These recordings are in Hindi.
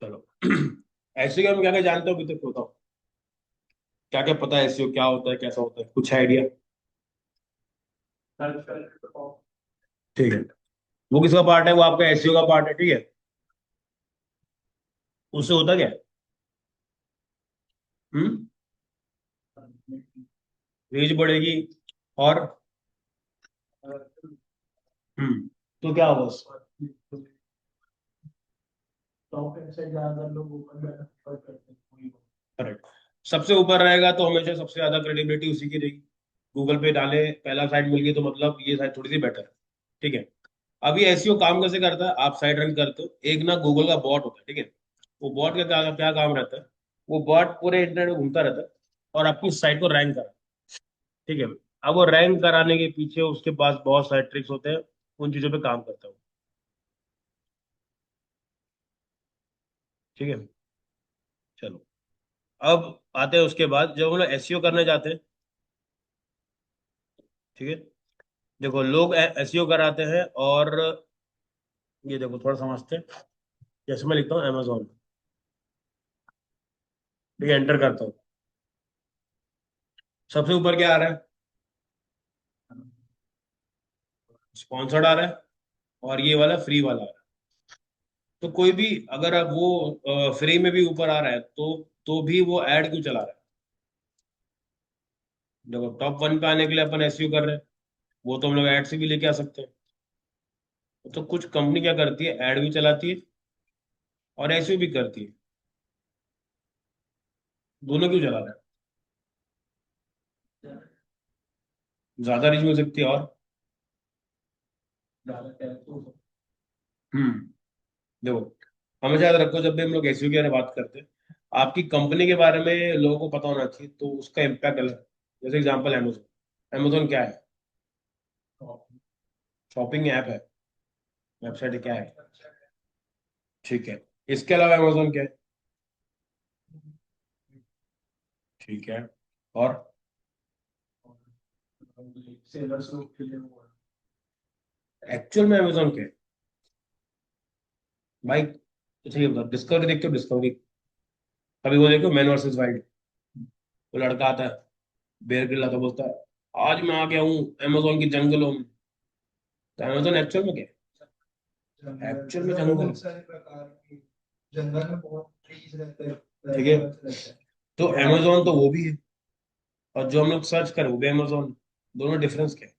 चलो एसईओ के बारे में क्या क्या जानते हो अभी तक बताओ। क्या क्या पता है एसईओ क्या होता है कैसा होता है कुछ आइडिया। ठीक है। वो किसका पार्ट है वो आपका एसईओ का पार्ट है ठीक है। उससे होता क्या है। हम्म। रीच बढ़ेगी और हम्म तो क्या होगा उससे। करेक्ट। सबसे ऊपर रहेगा तो हमेशा सबसे ज्यादा क्रेडिबिलिटी उसी की रहेगी। गूगल पे डाले पहला साइट मिल गई तो मतलब ये साइट थोड़ी सी बेटर है। ठीक है। अभी एसईओ काम कैसे करता है आप साइट रन करते हो एक ना गूगल का बॉट होता है ठीक है। वो बॉट का क्या क्या काम रहता है। वो बॉट पूरे इंटरनेट में घूमता रहता है और आपकी साइट को रैंक करा। ठीक है। अब वो रैंक कराने के पीछे उसके पास बहुत सारे ट्रिक्स होते हैं। उन चीजों पे काम करता है वो। ठीक है। चलो अब आते हैं उसके बाद जब हम लोग एसईओ करने जाते हैं। ठीक है। देखो लोग एसईओ कराते हैं और ये देखो थोड़ा समझते हैं। जैसे मैं लिखता हूँ अमेजोन। ठीक है एंटर करता हूँ। सबसे ऊपर क्या आ रहा है। स्पॉन्सर्ड आ रहा है और ये वाला फ्री वाला आ रहा है। तो कोई भी अगर अब वो फ्री में भी ऊपर आ रहा है तो भी वो ऐड क्यों चला रहा है। देखो टॉप वन पे आने के लिए अपन एसईओ कर रहे हैं। वो तो हम लोग ऐड से भी लेके आ सकते हैं। तो कुछ कंपनी क्या करती है ऐड भी चलाती है और एसईओ भी करती है। दोनों क्यों चला रहा है। ज्यादा रीच मिल सकती है और हम्म देखो हमेशा याद रखो जब भी हम लोग एसईओ के बारे में बात करते हैं आपकी कंपनी के बारे में लोगों को पता होना चाहिए तो उसका इम्पैक्ट अलग है। जैसे एग्जांपल अमेजोन। अमेजोन क्या है। शॉपिंग ऐप है। वेबसाइट क्या है। ठीक है। इसके अलावा अमेजोन क्या है। ठीक है। और एक्चुअल में अमेजोन क्या है भाई। अच्छा ये बताओ डिस्कवरी देखते हो डिस्कवरी। कभी वो देखो मैन वर्सेस वाइल्ड। वो लड़का आता है बेयर ग्रिल आता बोलता है आज मैं आ गया हूँ अमेजोन के जंगलों में। तो अमेजोन एक्चुअल में क्या है एक्चुअल में जंगल ठीक है। तो अमेजोन तो वो भी है और जो हम लोग सर्च करें वो भी अमेजोन। दोनों डिफरेंस क्या है।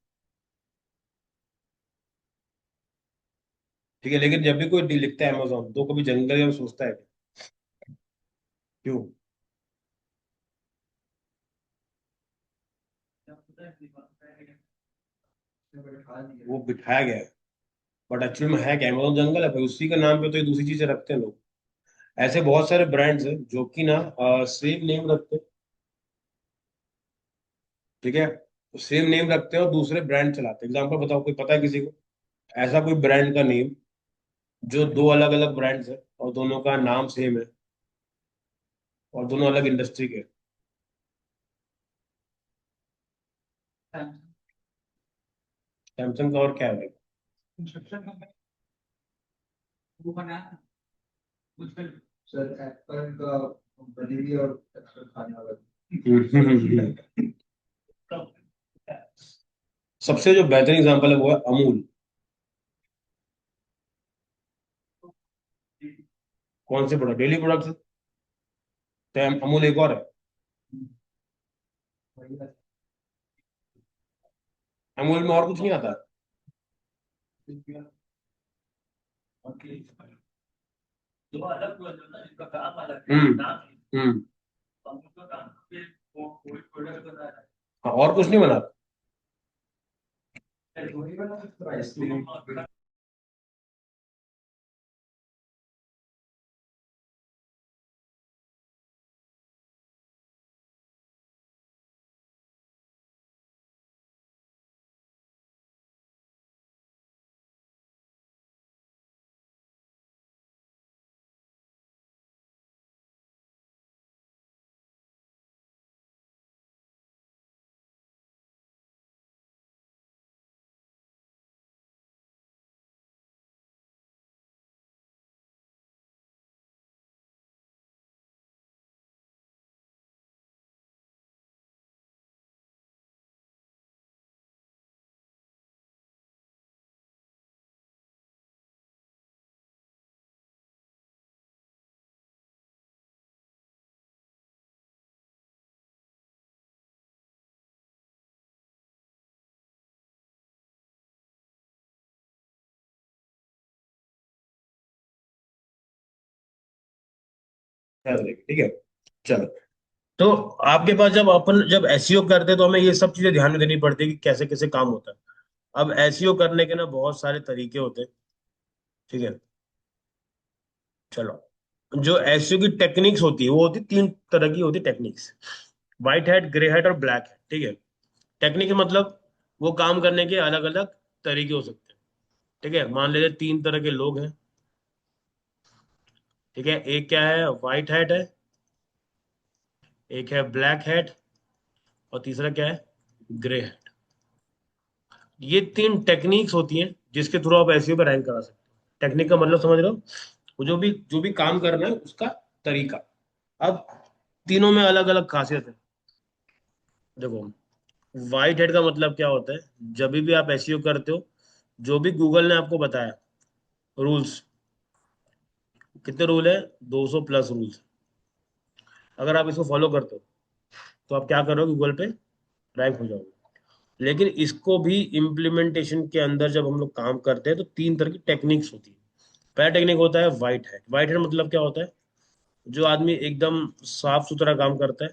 ठीक है लेकिन जब भी कोई लिखता है अमेजोन तो कभी जंगल या सोचता है क्यों। वो बिठाया गया है बट एक्चुअली में है क्या अमेजोन जंगल है भाई उसी के नाम पे तो ये दूसरी चीजें रखते हैं लोग। ऐसे बहुत सारे ब्रांड्स हैं जो कि ना सेम नेम रखते हैं। ठीक है। सेम नेम रखते हैं और दूसरे ब्रांड चलाते हैं एग्जाम्पल बताओ कोई पता है किसी को ऐसा कोई ब्रांड का नेम जो दो अलग अलग ब्रांड्स है और दोनों का नाम सेम है और दोनों अलग इंडस्ट्री के। सैमसंग का और क्या है भाई। सबसे जो बेहतरीन एग्जांपल है वो है अमूल। कौन से प्रोडक्ट डेली प्रोडक्ट्स। तो अमूल एक और है। अमूल में और कुछ नहीं आता। हम्म हम्म हाँ, और कुछ नहीं बना। याद रहेगी, ठीक है। चलो, तो आपके पास जब एसईओ करते हैं तो हमें ये सब चीजें ध्यान में देनी पड़ती है कि कैसे कैसे काम होता है। अब एसईओ करने के ना बहुत सारे तरीके होते हैं, ठीक है। चलो, जो एसईओ की टेक्निक्स होती है वो होती है, तीन तरह की होती है techniques. White hat, grey hat और ब्लैक हैट, ठीक है। टेक्निक मतलब वो काम करने के अलग अलग तरीके हो सकते हैं, ठीक है। मान लीजिए तीन तरह के लोग हैं, ठीक है। एक क्या है, व्हाइट हैट है, एक है ब्लैक हैट, और तीसरा क्या है, ग्रे हैट। ये तीन टेक्निक्स होती हैं जिसके थ्रू आप एसईओ पे रैंक करा सकते हो। टेक्निक का मतलब समझ रहे हो, वो जो भी काम करना है उसका तरीका। अब तीनों में अलग अलग खासियत है। देखो, व्हाइट हेड का मतलब क्या होता है, जब भी आप एसईओ करते हो, जो भी गूगल ने आपको बताया रूल्स, कितने रूल है, 200 प्लस रूल्स, अगर आप इसको फॉलो करते हो तो आप क्या करोगे, गूगल पे रैंक हो जाओगे। लेकिन इसको भी इम्प्लीमेंटेशन के अंदर जब हम लोग काम करते हैं तो तीन तरह की टेक्निक्स होती है। पहला टेक्निक होता है व्हाइट हैट। व्हाइट हैट मतलब क्या होता है, जो आदमी एकदम साफ सुथरा काम करता है,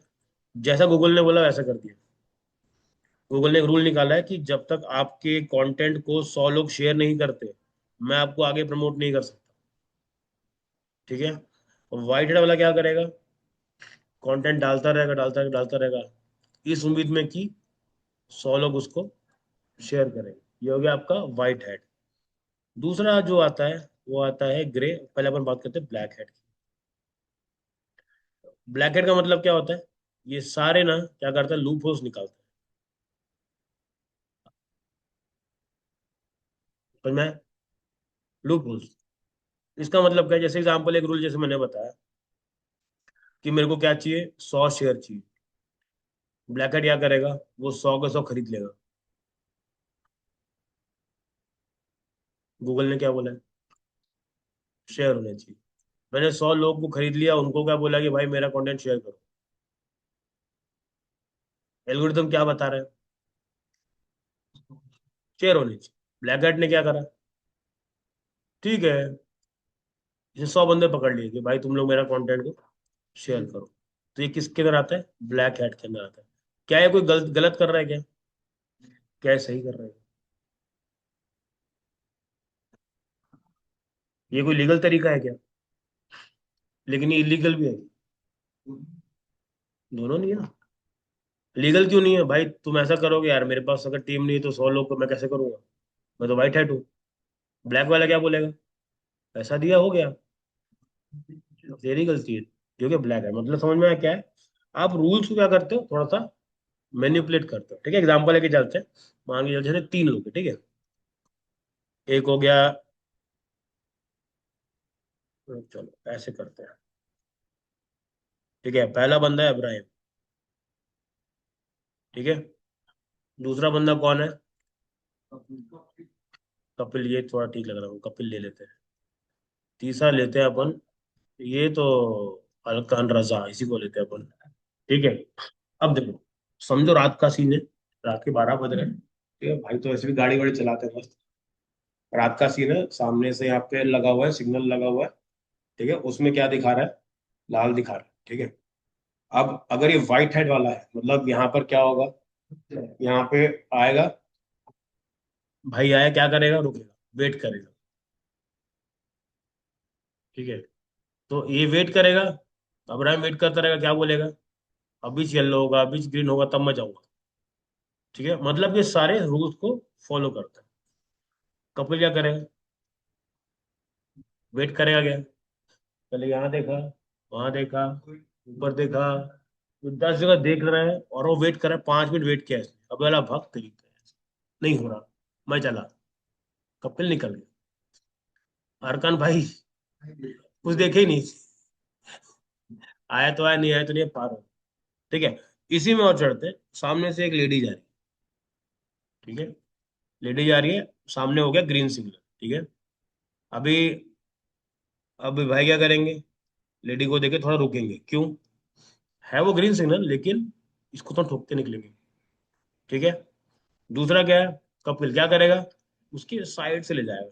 जैसा गूगल ने बोला वैसा कर दिया। गूगल ने एक रूल निकाला है कि जब तक आपके कंटेंट को 100 लोग शेयर नहीं करते, मैं आपको आगे प्रमोट नहीं कर सकता, ठीक है। व्हाइट हेड वाला क्या करेगा, कंटेंट डालता रहेगा, डालता रहेगा, डालता रहेगा, इस उम्मीद में कि 100 लोग उसको शेयर करेंगे। ये हो गया आपका व्हाइट हेड। दूसरा जो आता है वो आता है ग्रे। पहले अपन बात करते हैं ब्लैक हेड की। ब्लैक हेड का मतलब क्या होता है, ये सारे ना क्या करता है, लूप होल्स निकालता है। मैं लूप होल्स, इसका मतलब क्या है, जैसे एग्जांपल एक रूल जैसे मैंने बताया कि मेरे को क्या चाहिए, 100 शेयर चाहिए। ब्लैक हेड क्या करेगा, वो 100 के 100 खरीद लेगा। गूगल ने क्या बोला है, शेयर होने चाहिए। मैंने 100 लोग को खरीद लिया, उनको क्या बोला कि भाई मेरा कंटेंट शेयर करो। एल्गोरिथम क्या बता रहा है, शेयर होने चाहिए। ब्लैक हेड ने क्या करा, ठीक है, इसे 100 बंदे पकड़ लिए कि भाई तुम लोग मेरा कंटेंट को शेयर करो। तो ये किसके अंदर आता है, ब्लैक हेड के अंदर आता है। क्या ये कोई गलत गलत कर रहा है क्या, क्या ये सही कर रहा है, ये कोई लीगल तरीका है क्या, लेकिन ये इलीगल भी है। दोनों नहीं है ना। लीगल क्यों नहीं है भाई, तुम ऐसा करोगे यार, मेरे पास अगर टीम नहीं है तो 100 लोग को मैं कैसे करूंगा, मैं तो वाइट हैट हूँ। ब्लैक वाला क्या बोलेगा, पैसा दिया हो गया, तेरी गलती है, जो कि ब्लैक है। मतलब समझ में आया क्या है, आप रूल्स को क्या करते हो, थोड़ा सा मैनिपुलेट करते हो, ठीक है। एग्जांपल लेके चलते हैं, मान के चलते हैं तीन लोग हैं, ठीक है। एक हो गया, चलो ऐसे करते हैं, ठीक है। पहला बंदा है इब्राहिम, ठीक है। दूसरा बंदा कौन है, कपिल, ये थोड़ा ठीक लग रहा है, कपिल ले लेते हैं। तीसरा लेते हैं अपन, ये तो अलकान रजा, इसी को लेते हैं अपन, ठीक है। अब देखो, समझो रात का सीन है, रात के 12 बज रहे हैं, ठीक है। भाई तो ऐसे भी गाड़ी वाड़ी चलाते हैं मस्त। रात का सीन है, सामने से यहाँ पे लगा हुआ है, सिग्नल लगा हुआ है, ठीक है। उसमें क्या दिखा रहा है, लाल दिखा रहा है, ठीक है। अब अगर ये व्हाइट हेड वाला है, मतलब यहाँ पर क्या होगा, यहाँ पे आएगा, भाई आया, क्या करेगा, रुकेगा, वेट करेगा, ठीक है। तो ये वेट करेगा, अब्राहम वेट करता रहेगा, क्या बोलेगा, अभी येलो होगा, अभी ग्रीन होगा, तब मैं जाऊंगा, ठीक है। मतलब ये सारे रूल्स को फॉलो करता है। कपिल क्या करेगा, वेट करेगा क्या, पहले यहाँ देखा, वहां देखा, ऊपर देखा, 10 जगह देख रहा है, और वो वेट कर रहा है, 5 मिनट वेट किया इसने, अब वाला भक्त तरीका है, नहीं हो रहा, मैं चला, कपिल निकल गया। अरकान भाई कुछ देखे ही नहीं, आया तो आया, नहीं आया तो नहीं, पार हो, ठीक है। इसी में और चढ़ते हैं, सामने से एक लेडी जा रही है, ठीक है। लेडी जा रही है, सामने हो गया ग्रीन सिग्नल, ठीक है। अभी, अब भाई क्या करेंगे, लेडी को देखे थोड़ा रुकेंगे, क्यों, है वो ग्रीन सिग्नल, लेकिन इसको तो ठोक के निकलेंगे, ठीक है। दूसरा क्या है, कपिल क्या करेगा, उसकी साइड से ले जाएगा,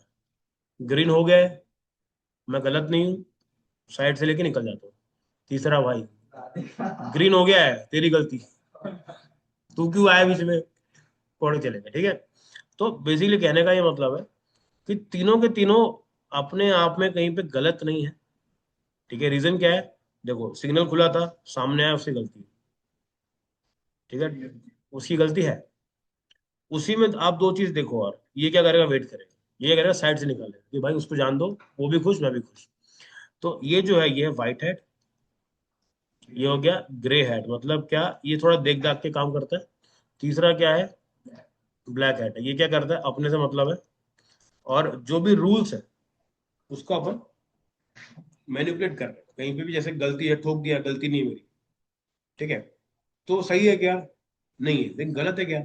ग्रीन हो गया है, मैं गलत नहीं हूँ, साइड से लेके निकल जाता हूँ। तीसरा भाई ग्रीन हो गया है, तेरी गलती, तू क्यों आया बीच में, पढ़ चलेगा, ठीक है। तो बेसिकली कहने का ये मतलब है कि तीनों के तीनों अपने आप में कहीं पे गलत नहीं है, ठीक है। रीजन क्या है, देखो सिग्नल खुला था, सामने आया, उसकी गलती है, ठीक है, उसकी गलती है। उसी में आप दो चीज देखो, और ये क्या करेगा, वेट करेगा, ये क्या करेगा, साइड से निकालेगा कि भाई उसको जान दो, वो भी खुश, मैं भी खुश। तो ये जो है, ये व्हाइट हैट, ये हो गया ग्रे हैट, मतलब क्या, ये थोड़ा देख दाख के काम करता है। तीसरा क्या है, ब्लैक हैट है, ये क्या करता है, अपने से मतलब है, और जो भी रूल्स है उसको अपन मैनिपुलेट कर रहे हैं, कहीं पे भी जैसे गलती है, ठोक दिया, गलती नहीं है मेरी, ठीक है, तो सही है क्या, नहीं है, लेकिन गलत है क्या,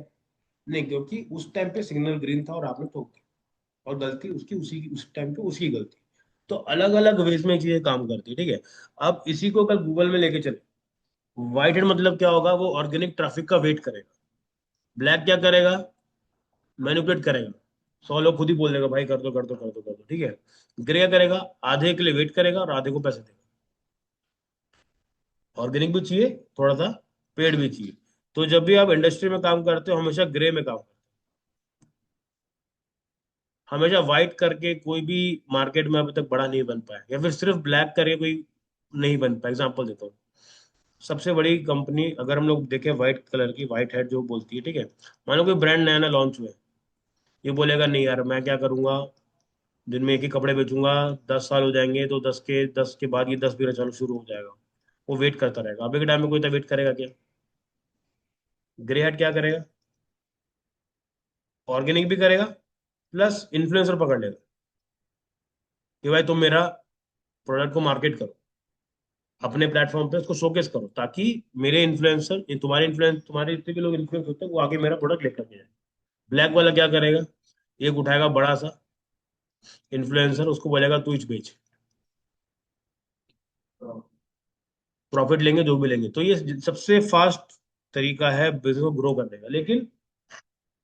नहीं, क्योंकि उस टाइम पे सिग्नल ग्रीन था और आपने ठोक दिया, और गलती उसकी, उसी की, उस टाइम पे उसकी गलती। तो अलग अलग वेज में चीजें काम करती है, ठीक है। अब इसी को कल गूगल में लेके चले, व्हाइट हेड मतलब क्या होगा, वो ऑर्गेनिक ट्रैफिक का वेट करेगा। ब्लैक क्या करेगा, मैनिपुलेट करेगा, 100 लोग खुद ही बोल देगा भाई कर दो कर दो कर दो कर दो, ठीक है। ग्रे क्या करेगा, आधे के लिए वेट करेगा और आधे को पैसे देगा। ऑर्गेनिक भी चाहिए थोड़ा सा, पेड भी चाहिए। तो जब भी आप इंडस्ट्री में काम करते हो, हमेशा ग्रे में काम करते हो। हमेशा व्हाइट करके कोई भी मार्केट में अभी तक बड़ा नहीं बन पाया, या फिर सिर्फ ब्लैक करके कोई नहीं बन पाया। एग्जाम्पल देता हूँ, सबसे बड़ी कंपनी अगर हम लोग देखें, व्हाइट कलर की, व्हाइट हेड जो बोलती है, ठीक है। मान लो कोई ब्रांड नया नया लॉन्च हुआ है, ये बोलेगा नहीं यार मैं क्या करूंगा, दिन में एक ही कपड़े बेचूंगा, 10 साल हो जाएंगे तो 10 के बाद ये 10 भी चालू शुरू हो जाएगा। वो वेट करता रहेगा, अभी के टाइम में कोई तो वेट करेगा क्या। ग्रे हेड क्या करेगा, ऑर्गेनिक भी करेगा, प्लस इन्फ्लुएंसर पकड़ लेगा कि भाई तुम मेरा प्रोडक्ट को मार्केट करो, अपने प्लेटफॉर्म पे उसको शोकेस करो, ताकि मेरे इन्फ्लुएंसर, तुम्हारे इन्फ्लुएंस, तुम्हारे जितने भी लोग इन्फ्लुएंस होते हैं, वो आगे मेरा प्रोडक्ट लेकर के जाए। ब्लैक वाला क्या करेगा, एक उठाएगा बड़ा सा इन्फ्लुएंसर, उसको बोलेगा तू ही बेच, प्रॉफिट लेंगे जो भी लेंगे। तो ये सबसे फास्ट तरीका है बिजनेस को ग्रो करने का, लेकिन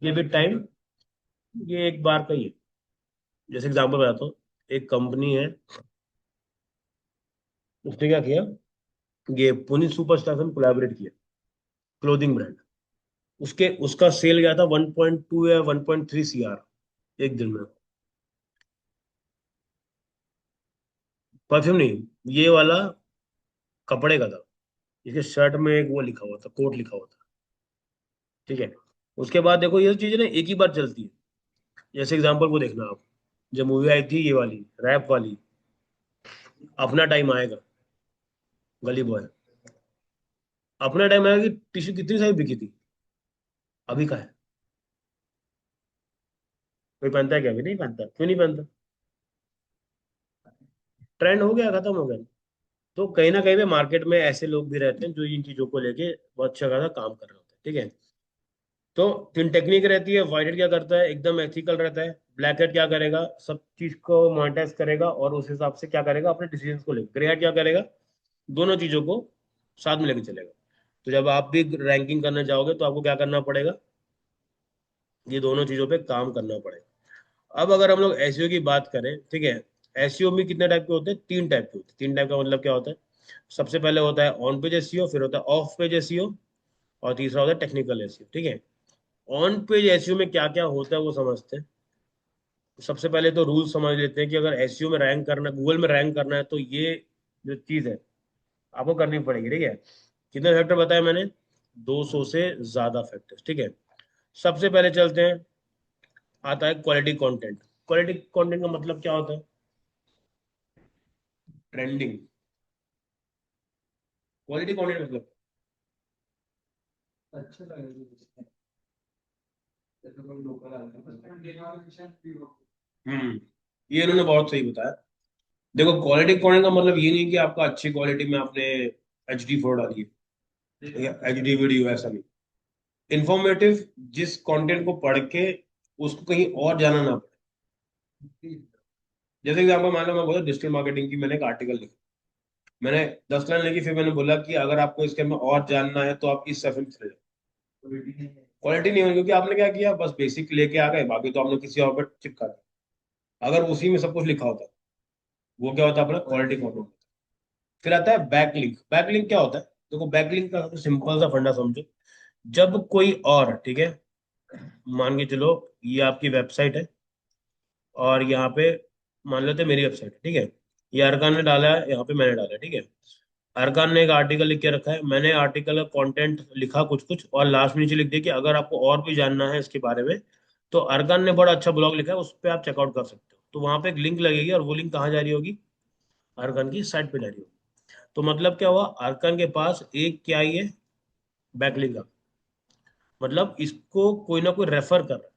ये भी टाइम, ये एक बार का ही है। जैसे एग्जांपल बताता हूँ, एक कंपनी है, उसने क्या किया, ये पुनीत सुपरस्टार से कोलैबोरेट किया, क्लोथिंग ब्रांड। उसके उसका सेल गया था 1.2 या 1.3 CR एक दिन में। परफ्यूम नहीं, ये वाला कपड़े का था। इसके शर्ट में एक वो लिखा हुआ था, कोट लिखा हुआ था, ठीक है। उसके बाद देखो, ये चीजें ना एक ही बार चलती है। जैसे एग्जांपल को देखना आप, जब मूवी आई थी ये वाली, रैप वाली, अपना टाइम आएगा, गली बॉय, अपना टाइम आएगा, कि टिश्यू कितनी सारी बिकी थी, अभी का है, कोई पहनता है क्या, अभी नहीं पहनता, क्यों नहीं पहनता, ट्रेंड हो गया, खत्म हो गया। तो कहीं ना कहीं पे मार्केट में ऐसे लोग भी रहते हैं जो इन चीजों को लेके बहुत अच्छा खासा काम कर रहे होते हैं, ठीक है। तो तीन टेक्निक रहती है, व्हाइट हेड क्या करता है, एकदम एथिकल रहता है। ब्लैक हेड क्या करेगा, सब चीज को मॉनिटाइज करेगा और उस हिसाब से क्या करेगा, अपने डिसीजन को लेकर। ग्रे हेड क्या करेगा, दोनों चीजों को साथ में लेके चलेगा। तो जब आप भी रैंकिंग करने जाओगे तो आपको क्या करना पड़ेगा, ये दोनों चीजों पे काम करना पड़ेगा। अब अगर हम लोग एसईओ की बात करें, ठीक है, एसईओ में कितने टाइप के होते हैं, 3 टाइप के होते हैं। 3 टाइप का मतलब क्या होता है, सबसे पहले होता है ऑन पेज एसईओ, फिर होता है ऑफ पेज एसईओ, और तीसरा होता है टेक्निकल एसईओ, ठीक है। ऑन पेज एसईओ में क्या क्या होता है वो समझते हैं। सबसे पहले तो रूल समझ लेते हैं कि अगर एसईओ में रैंक करना, गूगल में रैंक करना है, तो ये जो चीज है आपको करनी पड़ेगी, ठीक है। कितने फैक्टर बताए मैंने, 200 से ज्यादा फैक्टर्स, ठीक है। सबसे पहले चलते हैं, आता है क्वालिटी कंटेंट। क्वालिटी कंटेंट का मतलब क्या होता है, ट्रेंडिंग। क्वालिटी कंटेंट मतलब, हम्म, ये इन्होंने बहुत सही बताया। देखो क्वालिटी कंटेंट का मतलब ये नहीं कि आपका अच्छी क्वालिटी में आपने HD फोटो डाली है या HD वीडियो, ऐसा नहीं। इंफॉर्मेटिव, जिस कंटेंट को पढ़ के उसको कहीं और जाना ना पड़े। जैसे एग्जाम्पल मान लो, मैं बोला डिजिटल मार्केटिंग की, मैंने एक आर्टिकल लिखा, मैंने 10 लाइन लिखी, फिर मैंने बोला कि अगर आपको इसके में और जानना है तो आप इस सेशन में चले जाओ। क्वालिटी नहीं होगी, क्योंकि आपने क्या किया, बस बेसिक लेके आ गए, बाकी तो आपने किसी और पर चिपका दिया। अगर उसी में सब कुछ लिखा होता, वो क्या होता, अपना क्वालिटी कंटेंट। फिर आता है बैकलिंक। बैकलिंक क्या होता है? देखो बैकलिंक का सिंपल सा फंडा समझो। जब कोई और, ठीक है, मान के चलो ये आपकी वेबसाइट है और यहाँ पे मान लेते हैं मेरी वेबसाइट है, ठीक है, ये अरकान ने डाला है, यहाँ पे मैंने डाला है, ठीक है। अरकान ने एक आर्टिकल लिख के रखा है, मैंने आर्टिकल का कंटेंट लिखा कुछ कुछ और लास्ट में नीचे लिख दिया कि अगर आपको और भी जानना है इसके बारे में तो अरकान ने बड़ा अच्छा ब्लॉग लिखा है, उस पर आप चेकआउट कर सकते हो। तो वहां पे एक लिंक लगेगी और वो लिंक कहाँ जा रही होगी? अरकान की साइट पे जा रही होगी। तो मतलब क्या हुआ, अरकान के पास एक क्या ही है? बैकलिंक का मतलब इसको कोई ना कोई रेफर कर रहा है,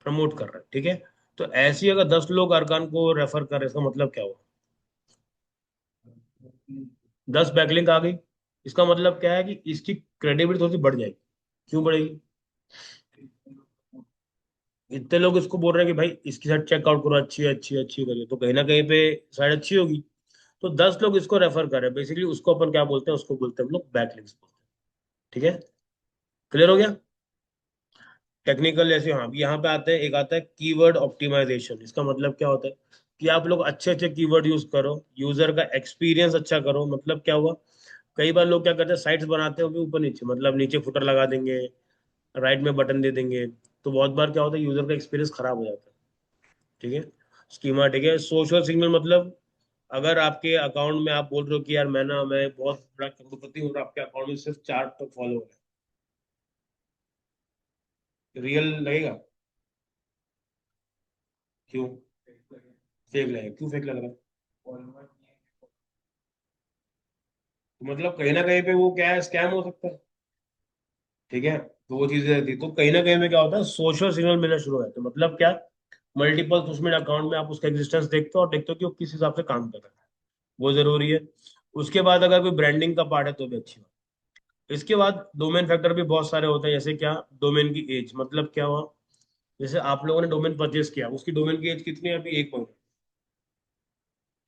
प्रमोट कर रहा है, ठीक है। तो ऐसे ही अगर 10 लोग अरकान को रेफर कर रहे हैं, इसका मतलब क्या हुआ? 10 बैकलिंक आ गई। इसका मतलब क्या है कि इसकी क्रेडिबिलिटी थोड़ी सी बढ़ जाएगी। क्यों बढ़ेगी? इतने लोग इसको बोल रहे हैं कि भाई इसकी साइट चेकआउट करो, अच्छी है, अच्छी है, अच्छी करिए, तो कहीं ना कहीं पे साइट अच्छी होगी। तो 10 लोग इसको रेफर कर रहे हैं, बेसिकली उसको अपन क्या बोलते हैं? उसको बोलते हैं हम लोग बैकलिंक्स बोलते हैं। ठीक है, क्लियर हो गया? टेक्निकल जैसे, हाँ, यहाँ पे आते हैं, एक आता है कीवर्ड ऑप्टिमाइजेशन। इसका मतलब क्या होता है कि आप लोग अच्छे अच्छे कीवर्ड यूज करो, यूजर का एक्सपीरियंस अच्छा करो। मतलब क्या हुआ, कई बार लोग क्या करते हैं, साइट्स बनाते हैं ऊपर नीचे, मतलब नीचे फुटर लगा देंगे, राइट में बटन दे देंगे, तो बहुत बार क्या होता है, यूजर का एक्सपीरियंस खराब हो जाता है। ठीक है, स्कीमा, ठीक है। सोशल सिग्नल मतलब अगर आपके अकाउंट में आप बोल रहे हो कि यार मैं बहुत बड़ा करोड़पति हूँ और आपके अकाउंट में सिर्फ 4 तो फॉलो है, रियल लगेगा? क्यों फेक लगेगा? क्यों फेक लग रहा है? तो मतलब कहीं ना कहीं पे वो क्या है, स्कैम हो सकता है। ठीक है, तो वो चीजें रहती है। तो कहीं ना कहीं में क्या होता है, सोशल सिग्नल मिलना शुरू हो जाता है। मतलब क्या, मल्टीपल उसमें अकाउंट में आप उसका एग्जिस्टेंस देखते हो और देखते हो कि वो किस हिसाब से काम कर रहा है, वो जरूरी है। उसके बाद अगर कोई ब्रांडिंग का पार्ट है तो भी अच्छी बात। इसके बाद डोमेन फैक्टर भी बहुत सारे होते हैं, जैसे क्या, डोमेन की एज। मतलब क्या हुआ, जैसे आप लोगों ने डोमेन परचेज किया, उसकी डोमेन की एज कितनी है? अभी 1 महीना।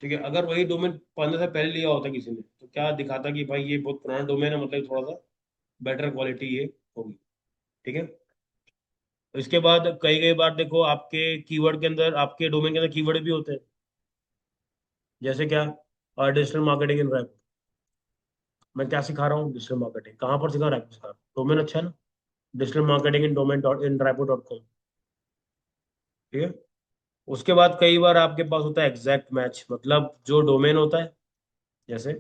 ठीक है, अगर वही डोमेन 15 से पहले लिया होता किसी ने तो क्या दिखाता कि भाई ये बहुत पुराना डोमेन है, मतलब थोड़ा सा बेटर क्वालिटी ये होगी। ठीक है, तो इसके बाद कई कई बार देखो आपके कीवर्ड के अंदर, आपके डोमेन के अंदर कीवर्ड भी होते हैं। जैसे क्या, डिजिटल मार्केटिंग इन रैप। मैं क्या सिखा रहा हूँ? Digital marketing. कहाँ पर सिखा रहा हूँ? सिखा रहा हूँ, डोमेन अच्छा है ना, digital marketing in domain dot in Raipur dot com. ठीक है, उसके बाद कई बार आपके पास होता है एग्जैक्ट मैच, मतलब जो डोमेन होता है, जैसे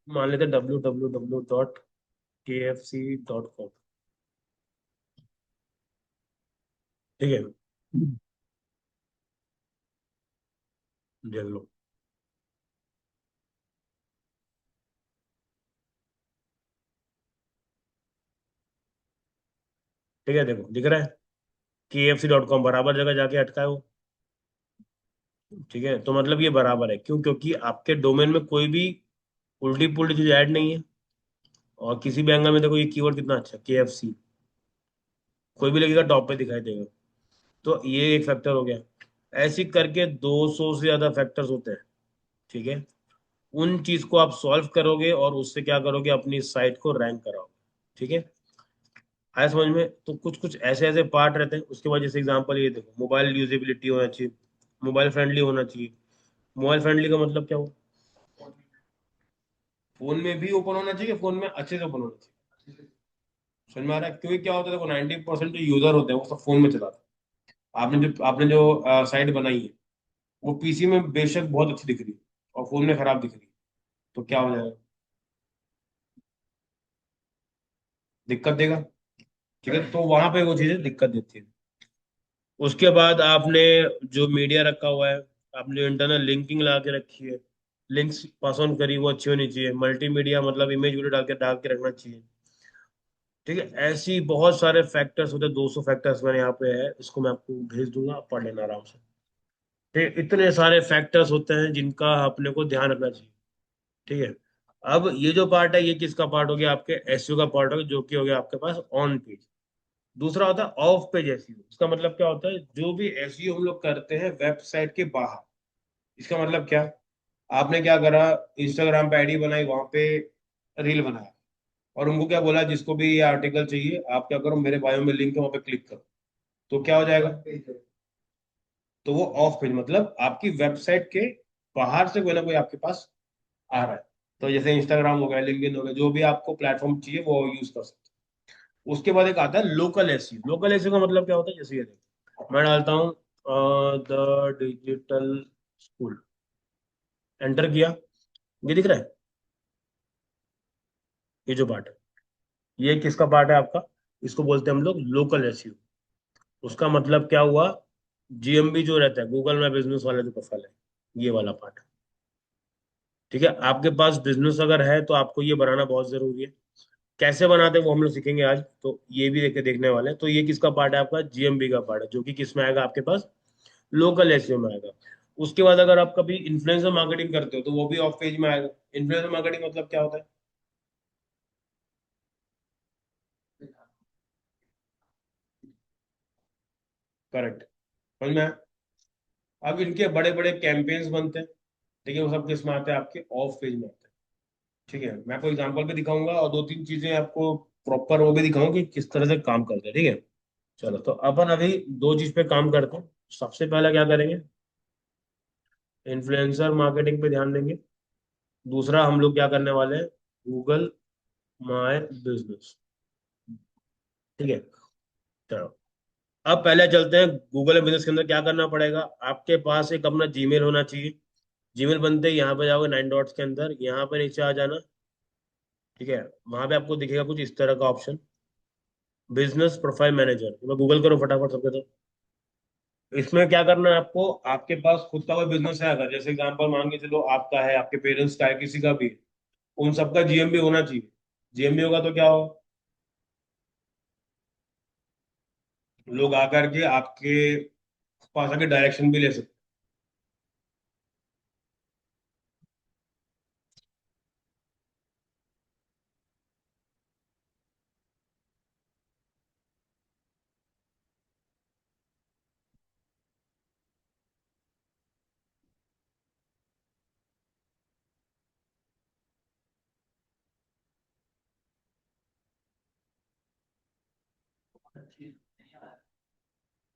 मान लेते हैं www.kfc.com। ठीक है, देख लो। ठीक है, देखो दिख रहा है, KFC.com बराबर जगह जाके अटका है वो। ठीक है, तो मतलब ये बराबर है, क्यों? क्योंकि आपके डोमेन में कोई भी उल्टी पुल्टी चीज ऐड नहीं है। और किसी भी एंगल में देखो, ये कीवर्ड कितना अच्छा, KFC, कोई भी लगेगा टॉप पे दिखाई देगा। तो ये एक फैक्टर हो गया। ऐसे ही करके 200 से ज्यादा फैक्टर्स होते हैं। ठीक है, उन चीज को आप सॉल्व करोगे और उससे क्या करोगे, अपनी साइट को रैंक कराओगे। ठीक है, आया समझ में? तो कुछ कुछ ऐसे ऐसे पार्ट रहते हैं। उसके बाद जैसे एग्जांपल ये देखो, मोबाइल यूजेबिलिटी होना चाहिए, मोबाइल फ्रेंडली होना चाहिए। मोबाइल फ्रेंडली का मतलब क्या हुआ? फोन में भी ओपन होना चाहिए, फोन में अच्छे से ओपन होना चाहिए। समझ में आ रहा है? क्योंकि क्या होता है, देखो 90% जो यूजर होते हैं वो सब फोन में चलाते हैं। आपने जो साइट बनाई है वो पीसी में बेशक बहुत अच्छी दिख रही है और फोन में खराब दिख रही है, तो क्या हो जाएगा? दिक्कत देगा। ठीक है, तो वहां पे वो चीजें दिक्कत देती है। उसके बाद आपने जो मीडिया रखा हुआ है, आपने इंटरनल लिंकिंग लगा के रखी है, लिंक्स पास ऑन करी, वो अच्छी होनी चाहिए। मल्टीमीडिया मतलब इमेज वीडियो डाल के रखना चाहिए। ठीक है, ऐसी बहुत सारे फैक्टर्स होते हैं, 200 फैक्टर्स मैंने यहाँ पे है, इसको मैं आपको भेज दूंगा, आप पढ़ लेना आराम से। ठीक है, इतने सारे फैक्टर्स होते हैं जिनका अपने को ध्यान रखना चाहिए। ठीक है, अब ये जो पार्ट है, ये किसका पार्ट हो गया? आपके एसईओ का पार्ट हो गया, जो कि हो गया आपके पास ऑन पेज। दूसरा होता है ऑफ पेज एसईओ। इसका मतलब क्या होता है, जो भी एसईओ हम लोग करते हैं वेबसाइट के बाहर। इसका मतलब क्या, आपने क्या करा, इंस्टाग्राम पे आईडी बनाई, वहां पे रील बनाया और उनको क्या बोला, जिसको भी ये आर्टिकल चाहिए आप क्या करो, मेरे बायो में लिंक है, वहां पे क्लिक करो, तो क्या हो जाएगा? तो वो ऑफ पेज मतलब आपकी वेबसाइट के बाहर से कोई ना कोई आपके पास आ रहा है। तो जैसे इंस्टाग्राम हो गया, लिंक्डइन हो गया, जो भी आपको प्लेटफॉर्म चाहिए वो यूज कर सकते हैं। उसके बाद एक आता है लोकल एसईओ। लोकल एसईओ का मतलब क्या होता है, जैसे ये देखो मैं डालता हूँ द डिजिटल स्कूल, एंटर किया, ये दिख रहा है, ये जो पार्ट है, ये किसका पार्ट है आपका, इसको बोलते हैं हम लोग लोकल एसईओ। उसका मतलब क्या हुआ, जीएमबी जो रहता है गूगल में बिजनेस वाला जो प्रोफाइल है, ये वाला पार्ट। ठीक है, आपके पास बिजनेस अगर है तो आपको ये बनाना बहुत जरूरी है। कैसे बनाते हैं वो हम लोग सीखेंगे आज, तो ये भी देखने वाले हैं। तो ये किसका पार्ट है आपका, जीएमबी का पार्ट है, जो कि किस में आएगा आपके पास, लोकल एसईओ में आएगा। उसके बाद अगर आप कभी इन्फ्लुएंसर मार्केटिंग करते हो तो वो भी ऑफ पेज में आएगा। इन्फ्लुएंसर मार्केटिंग मतलब क्या होता है, करेक्ट, समझ में आया? अब इनके बड़े बड़े कैंपेन्स बनते हैं, देखिए वो सब किस में आते हैं, आपके ऑफ पेज में आते हैं। ठीक है, मैं आपको एग्जांपल भी दिखाऊंगा और दो तीन चीजें आपको प्रॉपर वो भी दिखाऊंगा कि किस तरह से काम करते हैं। ठीक है, चलो तो अपन अभी दो चीज पे काम करते हैं। सबसे पहला क्या करेंगे, इन्फ्लुएंसर मार्केटिंग पे ध्यान देंगे। दूसरा हम लोग क्या करने वाले हैं, गूगल माय बिजनेस। ठीक है, चलो अब पहले चलते हैं गूगल बिजनेस के अंदर क्या करना पड़ेगा। आपके पास एक अपना जीमेल होना चाहिए। जीमेल बनते ही यहाँ पे जाओगे, 9 डॉट्स के अंदर यहाँ पे नीचे आ जाना। ठीक है, वहां पे आपको दिखेगा कुछ इस तरह का ऑप्शन, बिजनेस प्रोफाइल मैनेजर। मैं गूगल करो फटाफट सबके तो। इसमें क्या करना है आपको, आपके पास खुद का कोई बिजनेस है अगर, जैसे एग्जांपल मान के चलो आपका है, आपके पेरेंट्स का है, किसी का भी है, उन सबका जीएमबी होना चाहिए। जीएमबी होगा तो क्या होगा, लोग आकर के आपके पास आके डायरेक्शन भी ले सकते हैं।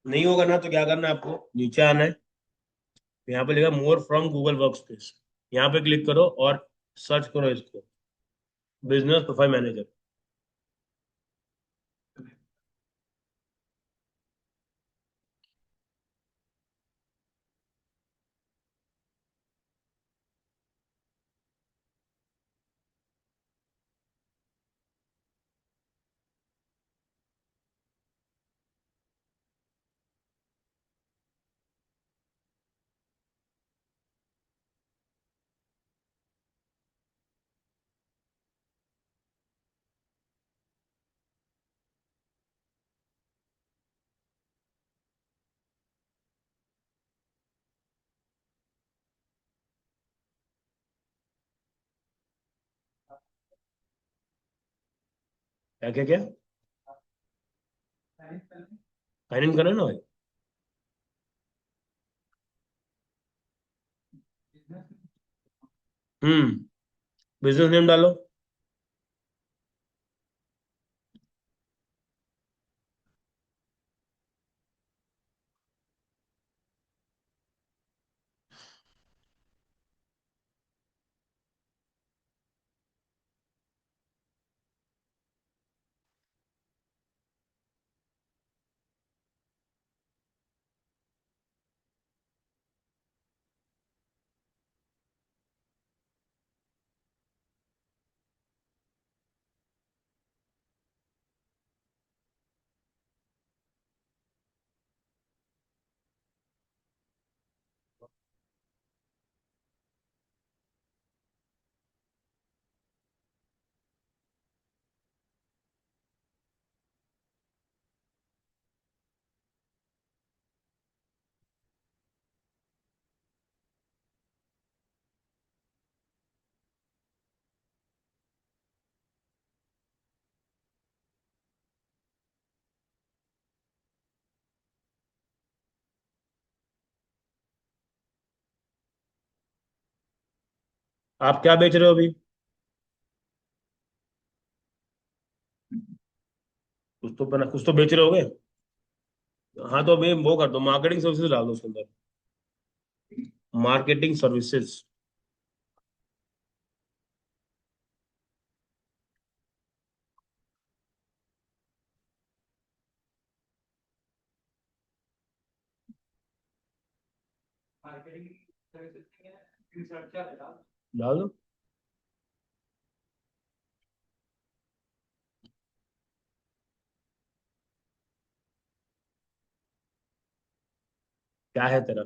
नहीं होगा ना, तो क्या करना है आपको, नीचे आना है, यहाँ पे लिखा more from Google work space, यहाँ पे क्लिक करो और सर्च करो इसको, बिजनेस प्रोफाइल मैनेजर। क्या क्या क्या, साइन इन करो ना भाई। हम्म, बिजनेस नेम डालो। आप क्या बेच रहे हो अभी, कुछ तो बना, कुछ तो बेच रहे होगे। हाँ तो अभी वो कर दो, मार्केटिंग सर्विसेज डाल दो उसके अंदर, मार्केटिंग सर्विसेज। डाल दो। क्या है तेरा?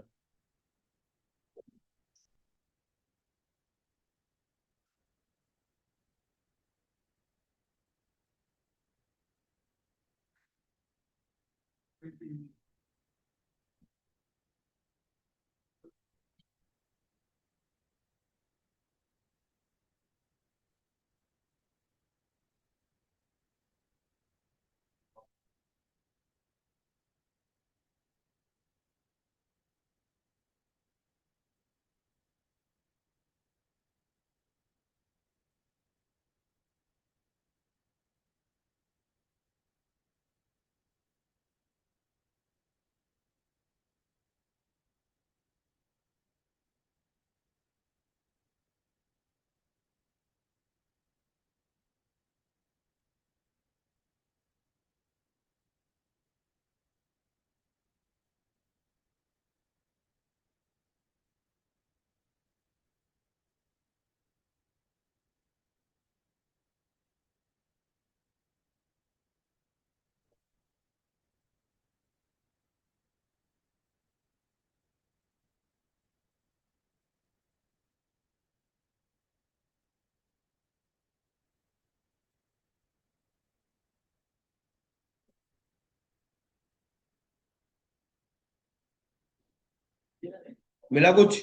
मिला कुछ?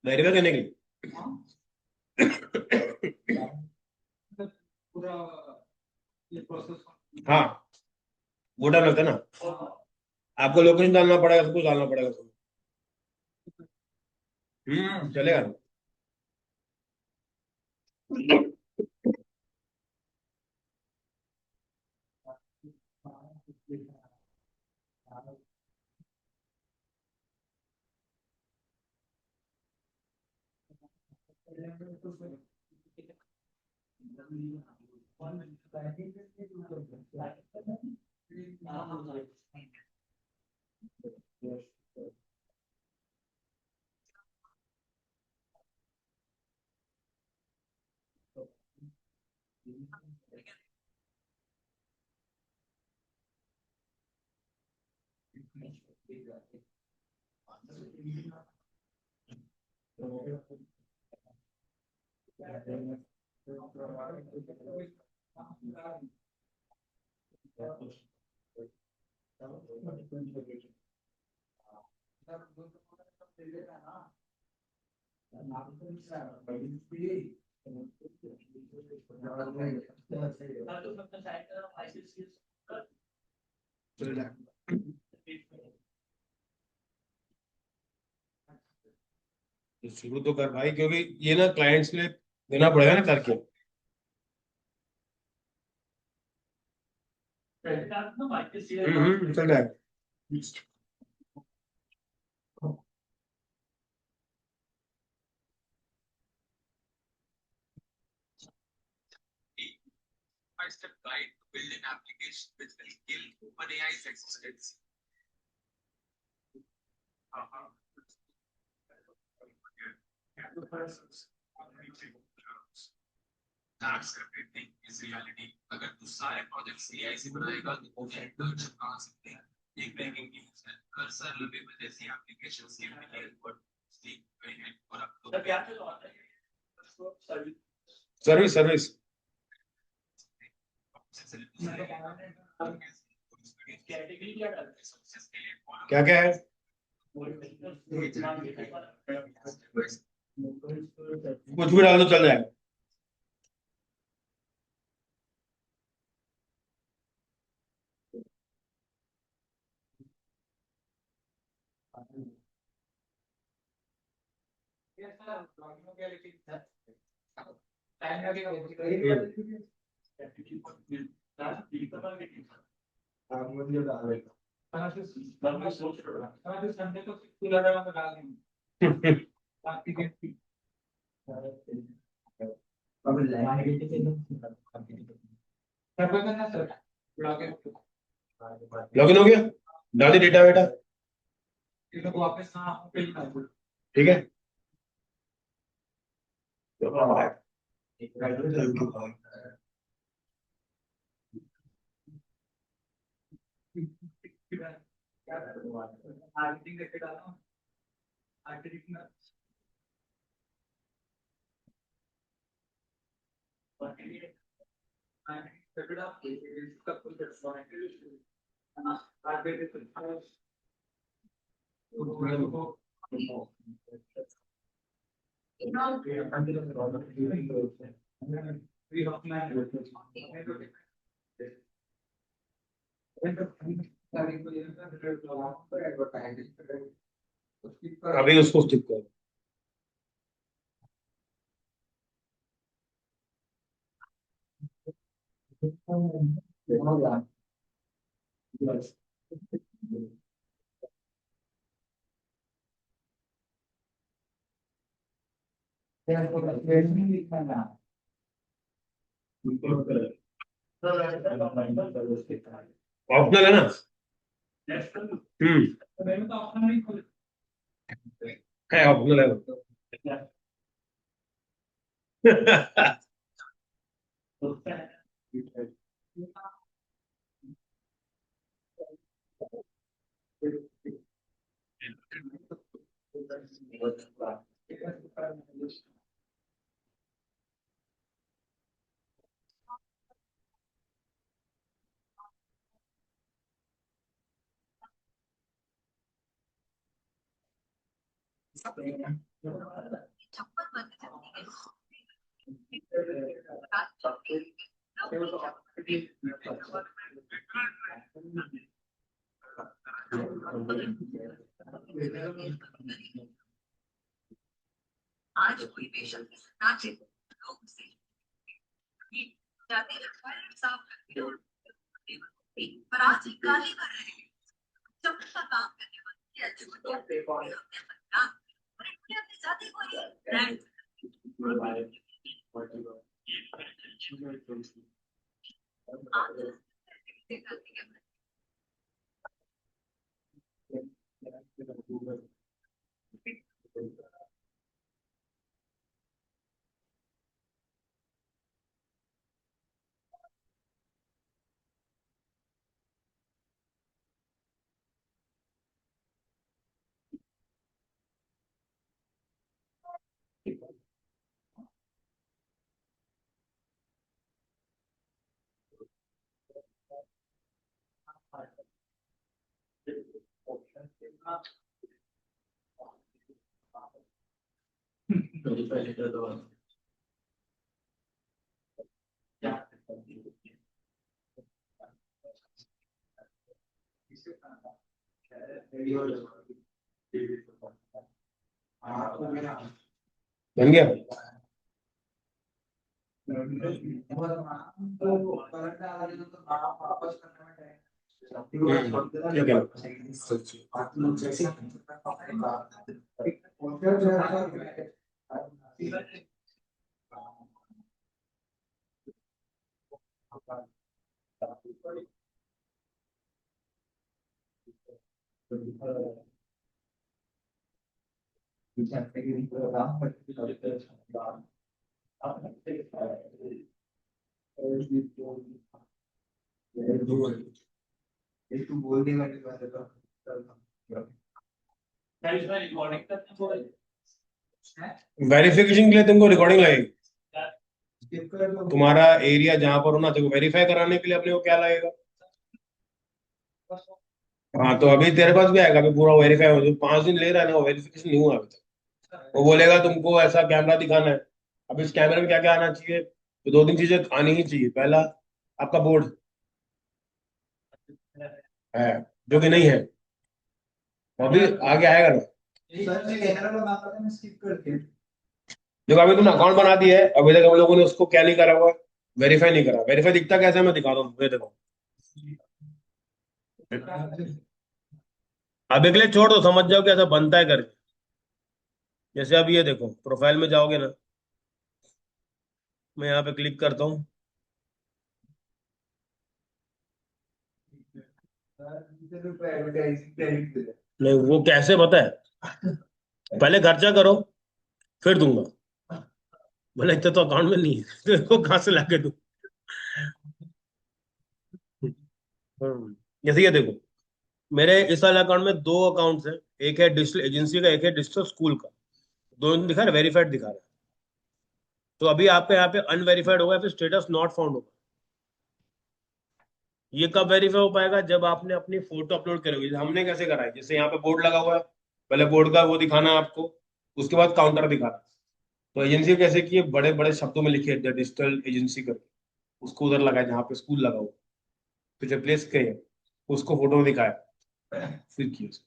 वेरीफाई करने के लिए। हाँ, वो डालना था ना। आपको लोकेशन डालना पड़ेगा, सब कुछ डालना पड़ेगा। चलेगा। शुरू तो कर भाई, क्योंकि ये ना क्लाइंट्स के लिए देना पड़ेगा ना करके। चल रहा है। Service service. क्या क्या है? कुछ भी डाल दो चल जाएगा। लॉगिन हो गया, डाल दी डेटा वेटा। ठीक है। अभी उसको स्टिक करो। ऑप्शनल है ना। है, ऑप्शनल है वो। बन गया। ठीक है। वेरिफिकेशन के लिए तुमको रिकॉर्डिंग लगेगी। तुम्हारा एरिया जहां पर होना देखो, वेरीफाई कराने के लिए अपने को क्या लगेगा। हाँ, तो अभी तेरे पास भी आएगा, अभी पूरा वेरीफाई हो, जो 5 दिन ले रहा है ना, वो वेरिफिकेशन नहीं हुआ अभी तक। वो बोलेगा तुमको ऐसा कैमरा दिखाना है। अब इस कैमरे में क्या क्या आना चाहिए, तो दो तीन चीजें आनी ही चाहिए। पहला, आपका बोर्ड है, जो कि नहीं है, वो अभी आगे आएगा ना। देखो अभी तुमने अकाउंट बना दिया है, अभी तक हम लोगों ने उसको क्या नहीं करा हुआ, वेरीफाई नहीं करा। वेरीफाई दिखता कैसे है, मैं दिखा दूँ, ये देखो। अब एक लिए छोड़ दो, समझ जाओ कैसा बनता है करके। जैसे अब ये देखो, प्रोफाइल में जाओगे ना, मैं यहाँ पे क्लिक करता हूँ। नहीं, वो कैसे पता है, पहले खर्चा करो फिर दूंगा। बोले इतना तो अकाउंट में नहीं है तो इसको कहाँ से लाके दूं। जैसे ये देखो, मेरे इस वाले अकाउंट में दो अकाउंट्स हैं। एक है डिजिटल एजेंसी का, एक है डिजिटल स्कूल का। दोनों दिखा रहा है, वेरीफाइड दिखा रहा है। तो अभी आपके यहाँ पे अनवेरीफाइड होगा, फिर स्टेटस नॉट फाउंड होगा। ये कब वेरीफाई हो पाएगा, जब आपने अपनी फोटो अपलोड करोगे। जैसे हमने कैसे करा है, जैसे यहाँ पे बोर्ड लगा हुआ है, पहले बोर्ड का वो दिखाना है आपको, उसके बाद काउंटर दिखाना है। तो एजेंसी कैसे की है, बड़े बड़े शब्दों में लिखी है डिजिटल एजेंसी करके, उसको उधर लगाया जहाँ पे स्कूल लगा हुआ। तो जब प्लेस किए, उसको फोटो में दिखाया, फिर किया।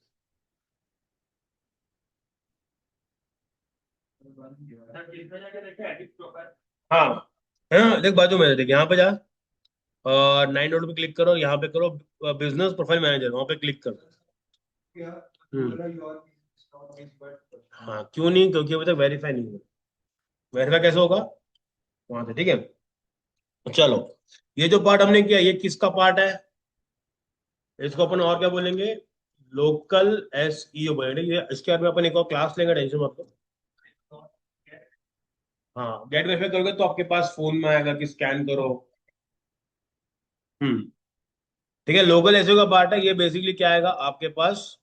हाँ, हाँ देख बाजू में, देख यहाँ पे जा, और 9 डॉट पे क्लिक करो, यहाँ पे करो बिजनेस प्रोफाइल मैनेजर, वहां पे क्लिक करो। हम्म। हाँ क्यों नहीं, क्योंकि अभी तक वेरीफाई नहीं हुआ। वेरीफाई कैसे होगा, वहां से, ठीक है। चलो, ये जो पार्ट हमने किया, ये किसका पार्ट है, इसको अपन और क्या बोलेंगे, लोकल SEO बोलेंगे। ये इसके बारे में अपन एक और क्लास लेंगे, टेंशन मत लो। हाँ, गेट वेरीफाई करोगे तो आपके पास फोन में आएगा कि स्कैन करो। हम्म। ठीक है, लोकल एसईओ का पार्ट है, ये बेसिकली क्या आएगा आपके पास,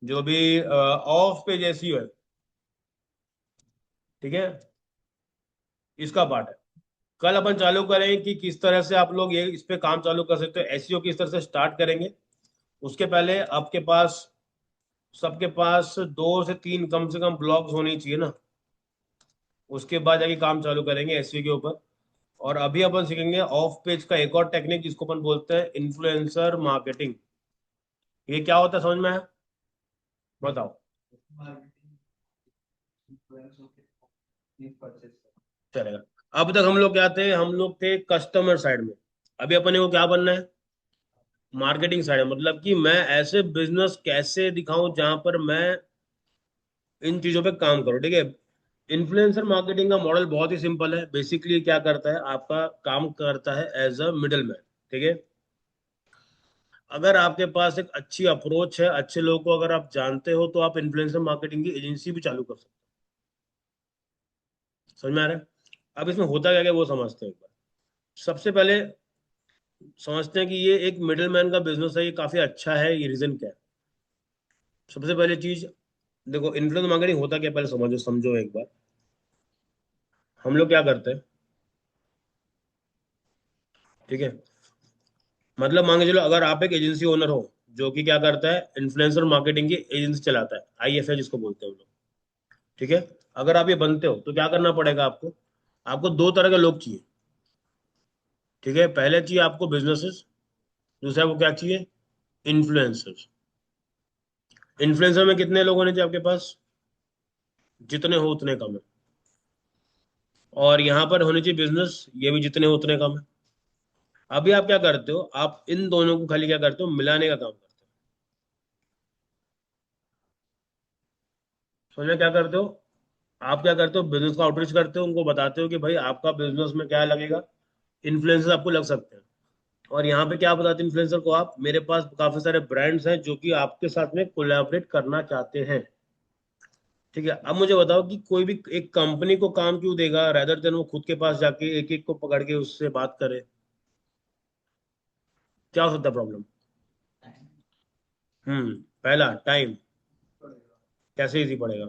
जो भी ऑफ पेज एसईओ है, ठीक है, इसका पार्ट है। कल अपन चालू करें कि किस तरह से आप लोग ये इस पे काम चालू कर सकते हो, एसईओ किस तरह से स्टार्ट करेंगे। उसके पहले आपके पास, सबके पास 2 से 3 कम से कम ब्लॉग्स होने चाहिए ना। उसके बाद जाके काम चालू करेंगे एसईओ के ऊपर। और अभी अपन सीखेंगे ऑफ पेज का एक और टेक्निक, जिसको अपन बोलते हैं इन्फ्लुएंसर मार्केटिंग। ये क्या होता है, समझ में आया, बताओ। चलेगा। अब तक हम लोग क्या थे, हम लोग थे कस्टमर साइड में। अभी अपने को क्या बनना है, मार्केटिंग साइड में। मतलब कि मैं ऐसे बिजनेस कैसे दिखाऊं जहां पर मैं इन चीजों पे काम करूं, ठीक है। इन्फ्लुएंसर मार्केटिंग का मॉडल बहुत ही सिंपल है। बेसिकली क्या करता है, आपका काम करता है एज अ मिडल मैन, ठीक है। अगर आपके पास एक अच्छी अप्रोच है, अच्छे लोगों को अगर आप जानते हो, तो आप इन्फ्लुएंसर मार्केटिंग की एजेंसी भी चालू कर सकते हो। समझ में आ रहा है। अब इसमें होता क्या क्या वो समझते हैं एक बार। सबसे पहले समझते हैं कि ये एक मिडिल मैन का बिजनेस है, ये काफी अच्छा है। ये रीजन क्या है, सबसे पहले चीज देखो, इन्फ्लुएंसर मार्केटिंग होता क्या, पहले समझो समझो एक बार। हम लोग क्या करते हैं, ठीक है। मतलब मान के चलो, अगर आप एक एजेंसी ओनर हो, जो कि क्या करता है, इन्फ्लुएंसर मार्केटिंग की एजेंसी चलाता है, IFA जिसको बोलते हैं हम लोग, ठीक है। अगर आप ये बनते हो तो क्या करना पड़ेगा आपको, आपको दो तरह के लोग चाहिए, ठीक है। पहले चाहिए आपको बिजनेसेस, दूसरा वो क्या चाहिए, इन्फ्लुएंसर्स। इन्फ्लुएंसर में कितने लोग होने चाहिए आपके पास, जितने हो उतने कम है। और यहाँ पर होने चाहिए बिजनेस, ये भी जितने हो उतने कम है। अभी आप क्या करते हो, आप इन दोनों को खाली क्या करते हो, मिलाने का काम करते हो। समझ में क्या करते हो, आप क्या करते हो, बिजनेस का आउटरीच करते हो, उनको बताते हो कि भाई आपका बिजनेस में क्या लगेगा, इन्फ्लुएंसर आपको लग सकते हैं। और यहाँ पे क्या बताते हैं इन्फ्लुएंसर को, आप, मेरे पास काफी सारे ब्रांड्स हैं जो कि आपके साथ में कोलैबोरेट करना चाहते हैं, ठीक है। अब मुझे बताओ कि कोई भी एक कंपनी को काम क्यों देगा, रेदर देन वो खुद के पास जाके एक एक को पकड़ के उससे बात करे। क्या हो सकता है प्रॉब्लम, पहला टाइम, कैसे इजी पड़ेगा।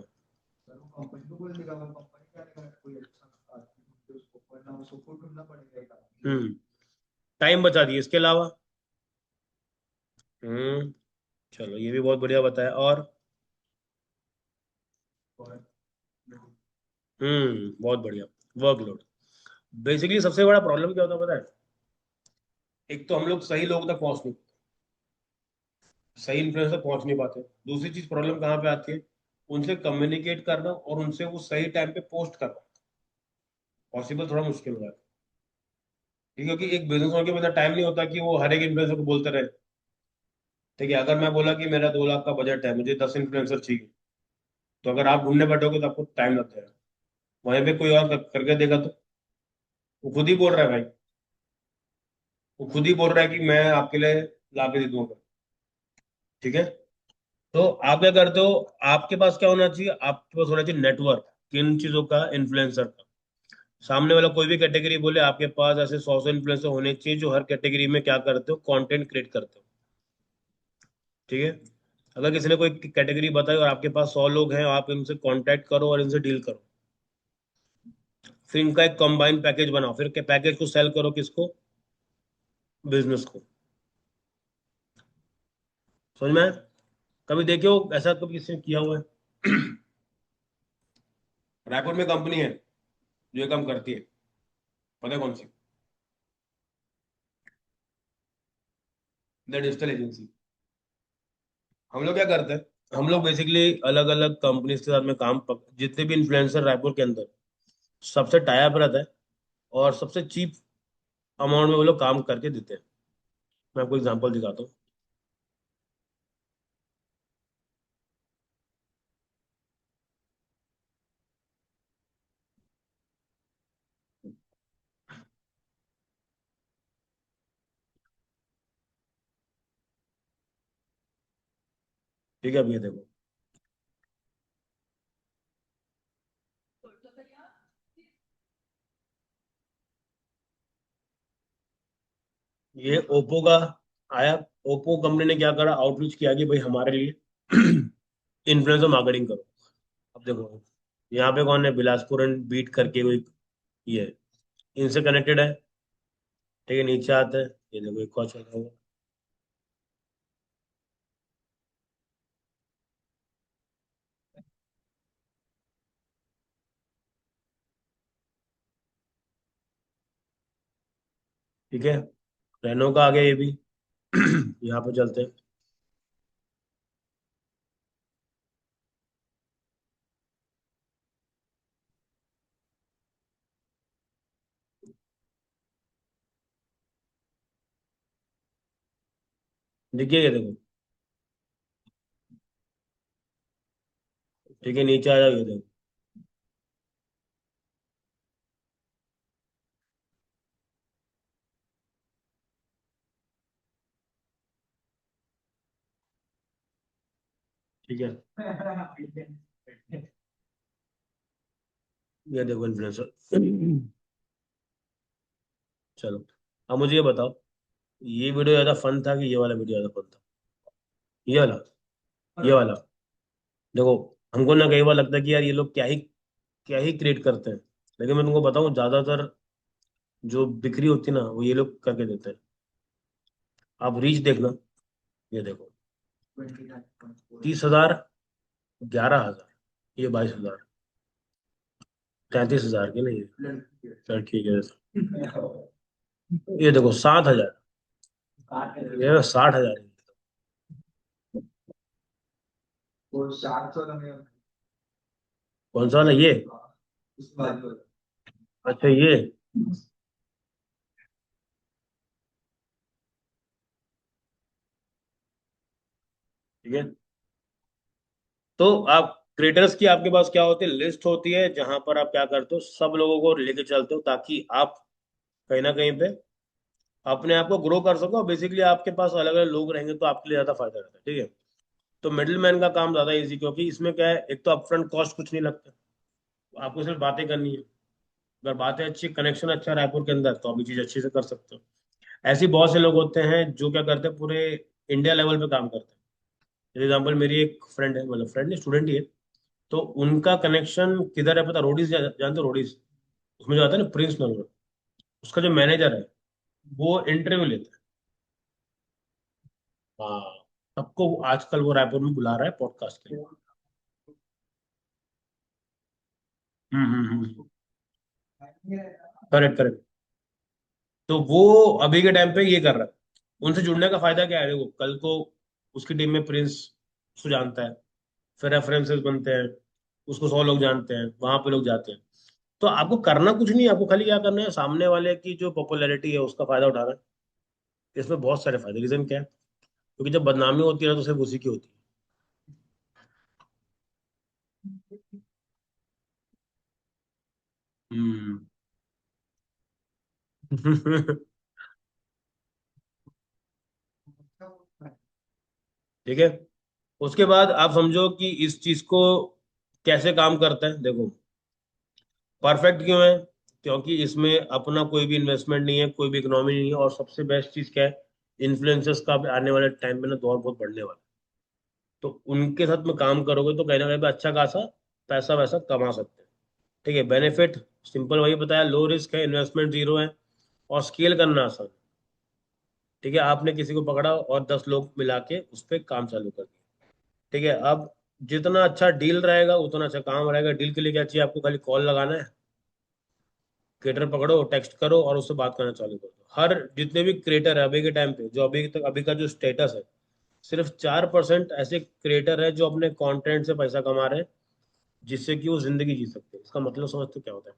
हम्म, टाइम बचा दिए, इसके अलावा। हम्म, चलो ये भी बहुत बढ़िया बताया। और बहुत बढ़िया। वर्कलोड। बेसिकली सबसे बड़ा प्रॉब्लम क्या होता है पता है? एक तो हम लोग सही लोगों तक पहुंच नहीं, सही इन्फ्लुएंसर तक पहुंच नहीं पाते। दूसरी चीज प्रॉब्लम कहाँ पे आती है? उनसे कम्युनिकेट करना और उनसे वो सही टाइम पे पोस्ट करना पॉसिबल थोड़ा मुश्किल हो जाता है। ठीक है, क्योंकि एक बिजनेस ओनर के पास टाइम नहीं होता कि वो हर एक इन्फ्लुएंसर को बोलते रहे। ठीक है, अगर मैं बोला कि मेरा 2 लाख का बजट है, मुझे 10 इन्फ्लुएंसर चाहिए, तो अगर आप ढूंढने बैठोगे तो आपको टाइम लग जाएगा। वहीं पे कोई और करके देगा तो वो खुद ही बोल रहा है भाई, वो खुद ही बोल रहा है कि मैं आपके लिए ला के दे दूंगा। ठीक है, तो आप क्या करते हो? आपके पास क्या होना चाहिए? आपके पास होना चाहिए नेटवर्क। किन चीजों का? इन्फ्लुएंसर का। सामने वाला कोई भी कैटेगरी बोले, आपके पास ऐसे 100 इन्फ्लुएंसर होने चाहिए जो हर कैटेगरी में क्या करते हो? कंटेंट क्रिएट करते हो। ठीक है, अगर किसी ने कोई कैटेगरी बताई और आपके पास 100 लोग हैं, आप इनसे कांटेक्ट करो और इनसे डील करो। फिर इनका एक कंबाइन पैकेज बनाओ, फिर के पैकेज को सेल करो किसको? बिजनेस को। समझ में आया? कभी देखे हो ऐसा? कभी किसी ने किया हुआ है? रायपुर में कंपनी है जो ये काम करती है, पता है कौन सी? The digital agency. हम लोग क्या करते हैं? हम लोग बेसिकली अलग अलग कंपनी के साथ में जितने भी इन्फ्लुएंसर रायपुर के अंदर सबसे टाई अप रहता है, और सबसे चीप अमाउंट में वो लोग काम करके देते हैं। मैं आपको एग्जांपल दिखाता हूँ। ठीक है, अब ये देखो। ये ओप्पो का आया। ओप्पो कंपनी ने क्या करा? आउटरीच किया कि भाई हमारे लिए इन्फ्लुएंसर मार्केटिंग करो। अब देखो, यहाँ पे कौन है? बिलासपुर एंड बीट करके कोई ये है, इनसे कनेक्टेड है। ठीक है, नीचे आते हैं, ये देखो एक और चल रहा होगा। ठीक है, रेनो का आ गया ये भी। यहाँ पे चलते हैं। देखिए ये देखो। ठीक है, नीचे आ जाओ, ये देखो। ठीक है, ये देखो इन्फ्लुएंसर। चलो, अब मुझे ये बताओ, ये वीडियो ज्यादा फन था कि ये वाला वीडियो ज्यादा फन था? ये वाला, ये वाला। देखो, हमको ना कई बार लगता है कि यार ये लोग क्या ही क्रिएट करते हैं, लेकिन मैं तुमको बताऊं, ज्यादातर जो बिक्री होती है ना, वो ये लोग करके देते हैं। आप रीच देखना, ये देखो। 30,000, 11,000, ये 22,000, 33,000 की नहीं है। चल ठीक है। ये देखो 7,000, ये 60,000। कौन सा वाला? ये? अच्छा, ये। ठीक है, तो आप क्रिएटर्स की आपके पास क्या होती है? लिस्ट होती है, जहां पर आप क्या करते हो? सब लोगों को लेके चलते हो, ताकि आप कहीं ना कहीं पे अपने आप को ग्रो कर सको। बेसिकली आपके पास अलग अलग लोग रहेंगे तो आपके लिए ज्यादा फायदा रहता है। ठीक है, तो मिडिल मैन का काम ज्यादा इजी, क्योंकि इसमें क्या है, एक तो अपफ्रंट कॉस्ट कुछ नहीं लगता, आपको सिर्फ बातें करनी है। अगर बातें अच्छी, कनेक्शन अच्छा रायपुर के अंदर, तो आप ये चीज अच्छे से कर सकते हो। ऐसे ही बहुत से लोग होते हैं जो क्या करते हैं, पूरे इंडिया लेवल पे काम करते हैं। फॉर एग्जाम्पल, मेरी एक फ्रेंड है, मतलब फ्रेंड नहीं, स्टूडेंट ही है। तो उनका कनेक्शन किधर है पता? रोडीज, जानते हो रोडीज? उसमें जो आता है ना, प्रिंस नगर, उसका जो मैनेजर है, वो इंटरव्यू लेता है। हाँ, सबको आजकल वो रायपुर में बुला रहा है पॉडकास्ट के लिए। Correct correct. तो वो अभी के टाइम पे ये कर रहा है। उनसे जुड़ने का फायदा क्या है, देखो कल को उसकी टीम में प्रिंस सुजानता है, फिर रेफरेंसेस बनते हैं, उसको 100 लोग जानते हैं, वहां पे लोग जाते हैं। तो आपको करना कुछ नहीं है, आपको खाली क्या करना है, सामने वाले की जो पॉपुलैरिटी है उसका फायदा उठाना है। इसमें बहुत सारे फायदे, रीजन क्या है, क्योंकि जब बदनामी होती है तो सिर्फ उसी की होती है। ठीक है। उसके बाद आप समझो कि इस चीज को कैसे काम करता है, देखो परफेक्ट क्यों है, क्योंकि इसमें अपना कोई भी इन्वेस्टमेंट नहीं है, कोई भी इकोनॉमी नहीं है, और सबसे बेस्ट चीज क्या है, इन्फ्लुएंसर्स का आने वाले टाइम में ना दौर बहुत बढ़ने वाला है। तो उनके साथ में काम करोगे तो कहीं ना कहीं पे अच्छा खासा पैसा वैसा कमा सकते हैं। ठीक है, बेनिफिट सिंपल वही बताया, लो रिस्क है, इन्वेस्टमेंट जीरो है, और स्केल करना आसान है। ठीक है, आपने किसी को पकड़ा और 10 लोग मिला के उस पर काम चालू कर दिया। ठीक है, अब जितना अच्छा डील रहेगा उतना अच्छा काम रहेगा। डील के लिए क्या चाहिए, आपको खाली कॉल लगाना है, क्रिएटर पकड़ो, टेक्स्ट करो और उससे बात करना चालू कर दो। हर जितने भी क्रिएटर है अभी के टाइम पे, जो अभी तक अभी का जो स्टेटस है, सिर्फ 4% ऐसे क्रिएटर है जो अपने कंटेंट से पैसा कमा रहे हैं, जिससे कि वो जिंदगी जी सकते हैं। इसका मतलब समझते हो क्या होता है,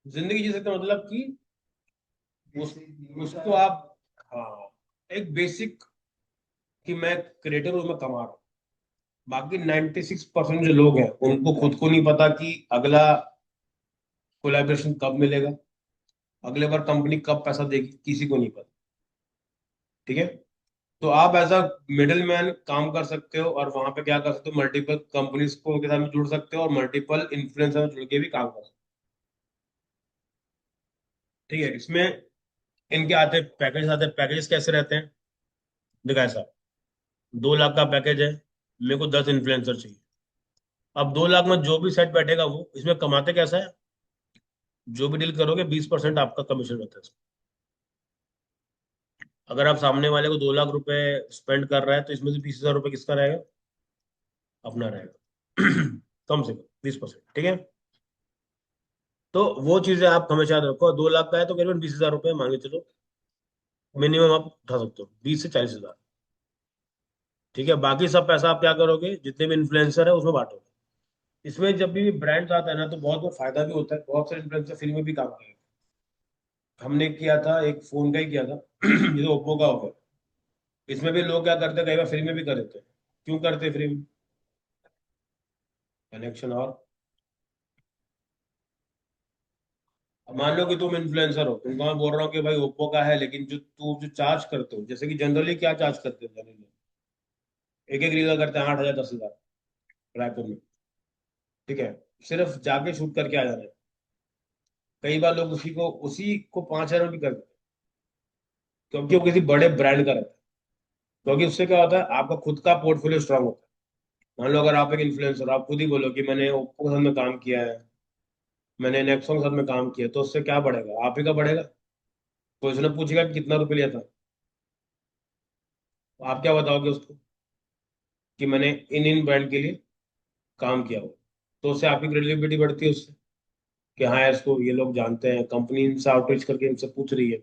जिंदगी जी सकते हैं मतलब कि उस उसको आप, हाँ, एक बेसिक कि मैं क्रिएटर हूँ, मैं कमा रहा हूँ। बाकी 96% जो लोग हैं उनको खुद को नहीं पता कि अगला कोलैबोरेशन कब मिलेगा, अगले बार कंपनी कब पैसा देगी, किसी को नहीं पता। ठीक है, तो आप एज अ मिडिल मैन काम कर सकते हो, और वहां पे क्या कर सकते हो, मल्टीपल कंपनीज को के साथ में जुड़ सकते हो, और मल्टीपल इन्फ्लुएंसर में जुड़ के भी काम कर सकते हो। ठीक है, इसमें इनके आते पैकेज आते, पैकेजेस कैसे रहते हैं, देखा ऐसा, 2 लाख का पैकेज है, मेरे को 10 इन्फ्लुएंसर चाहिए। अब 2 लाख में जो भी सेट बैठेगा वो इसमें कमाते कैसा है, जो भी डील करोगे 20% आपका कमीशन रहता है इसमें। अगर आप सामने वाले को 2 लाख रुपए स्पेंड कर रहा है तो इसमें से 20,000 रुपये किसका रहेगा, अपना रहेगा। कम से कम 20%। ठीक है, तो वो चीजें आप हमेशा याद रखो, 2 लाख का है तो करीबन 20,000 रुपये मांगे चलो, मिनिमम आप उठा सकते हो 20 से 40 हजार। ठीक है, बाकी सब पैसा आप क्या करोगे, जितने भी इन्फ्लुएंसर है उसमें बांटोगे। इसमें जब भी ब्रांड्स आता है ना तो बहुत बहुत फायदा भी होता है, बहुत सारे इन्फ्लुएंसर फ्री में भी काम करेंगे। हमने किया था, एक फोन का ही किया था, ये तो ओप्पो का हो गया। इसमें भी लोग क्या करते हैं, कई बार फ्री में भी कर देते हैं। क्यों करते हैं फ्री में, कनेक्शन। और अब मान लो कि तुम इन्फ्लुएंसर हो, तुमको मैं बोल रहा हूँ कि भाई ओप्पो का है, लेकिन जो तू जो चार्ज करते हो, जैसे कि जनरली क्या चार्ज करते हो जनरली, एक एक रील का करते हैं 8,000 10,000 रायपुर में। ठीक है, सिर्फ जाके शूट करके आ जाना है। कई बार लोग उसी को 5,000 में भी कर देते हैं, क्योंकि वो किसी बड़े ब्रांड का रहता है। क्योंकि उससे क्या होता है, आपका खुद का पोर्टफोलियो स्ट्रांग होता है। मान लो अगर आप एक इन्फ्लुएंसर, आप खुद ही बोलो कि मैंने ओप्पो के साथ में काम किया है, मैंने नेक्सॉन के साथ में काम किया, तो उससे क्या बढ़ेगा, आप ही का बढ़ेगा। तो इसने पूछेगा कि कितना रुपये लिया था, तो आप क्या बताओगे उसको, कि मैंने इन इन ब्रांड के लिए काम किया हो। तो उससे आपकी क्रेडिबिलिटी बढ़ती है उससे, कि हाँ यार इसको ये लोग जानते हैं, कंपनी इनसे आउटरीच करके इनसे पूछ रही है।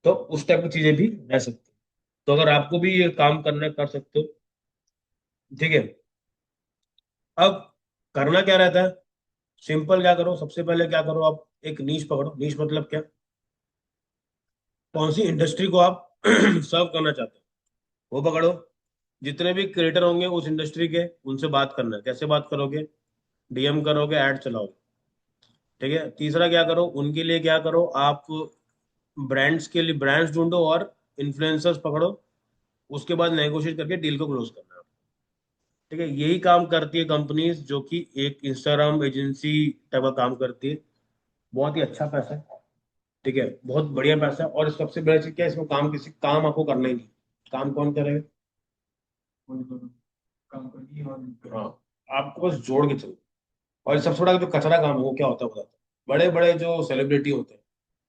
तो उस टाइप की चीजें भी रह सकती हैं। तो अगर आपको भी ये काम करना है, कर सकते हो। ठीक है, अब करना क्या रहता है, सिंपल क्या करो, सबसे पहले क्या करो, आप एक नीश पकड़ो। नीश मतलब क्या, कौन सी इंडस्ट्री को आप सर्व करना चाहते हो वो पकड़ो। जितने भी क्रिएटर होंगे उस इंडस्ट्री के, उनसे बात करना है। कैसे बात करोगे, डीएम करोगे, ऐड चलाओगे। ठीक है, तीसरा क्या करो, उनके लिए क्या करो आप, ब्रांड्स के लिए ब्रांड्स ढूंढो और इन्फ्लुएंसर्स पकड़ो। उसके बाद नेगोशिएट करके डील को क्लोज करना है। ठीक है, यही काम करती है कंपनीज, जो कि एक इंस्टाग्राम एजेंसी टाइप का काम करती है। बहुत ही अच्छा पैसा है। ठीक है, बहुत बढ़िया पैसा है, और सबसे बड़ी चीज क्या है, इसमें काम किसी काम आपको करना ही नहीं। काम कौन करेगा, कंपनी। और हाँ, आपको बस जोड़ के चलो। और ये सबसे बड़ा जो कचरा काम है वो क्या होता है बताता हूँ। बड़े बड़े जो सेलिब्रिटी होते हैं,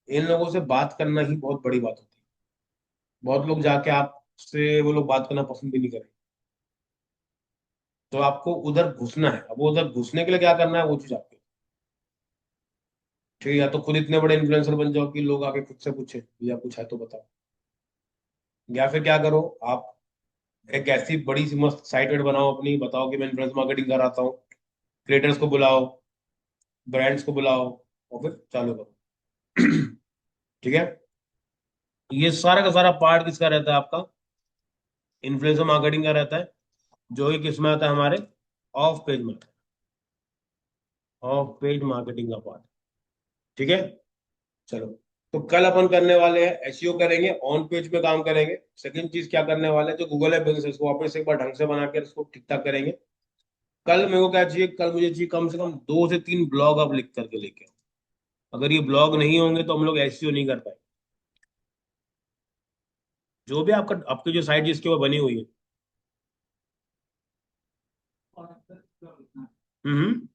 इन लोगों से बात करना ही बहुत बड़ी बात होती है। बहुत लोग जाके आपसे वो लोग बात करना पसंद भी नहीं करें। तो आपको उधर घुसना है। अब वो उधर घुसने के लिए क्या करना है, वो चीज आपकी। ठीक है, या तो खुद इतने बड़े इन्फ्लुएंसर बन जाओ कि लोग आके खुद से पूछे या कुछ है तो बताओ, या फिर क्या करो आप, एक ऐसी बड़ी सी मस्त साइट वेट बनाओ अपनी, बताओ कि मैं इन्फ्लुएंस मार्केटिंग कराता हूँ, क्रिएटर्स को बुलाओ, ब्रांड्स को बुलाओ, और फिर चालू करो। ठीक है। ये सारा का सारा पार्ट किसका रहता है आपका, इन्फ्लुएंसर मार्केटिंग का रहता है, जो कि किसमें आता है हमारे, ऑफ पेज में, ऑफ पेज मार्केटिंग का पार्ट। ठीक है। चलो, तो कल अपन करने वाले हैं एसईओ करेंगे, ऑन पेज पे काम करेंगे। सेकंड चीज क्या करने वाले हैं, जो गूगल है बिजनेस को वापस से एक बार ढंग से बना के इसको ठीक ठाक करेंगे। कल मेरे को क्या चाहिए, कल मुझे चाहिए कम से कम 2 से 3 ब्लॉग आप लिख करके लेके आओ। अगर ये ब्लॉग नहीं होंगे तो हम लोग एसईओ नहीं कर पाएंगे। जो भी आपका, आपकी जो साइट जिसके ऊपर बनी हुई है। हम्म।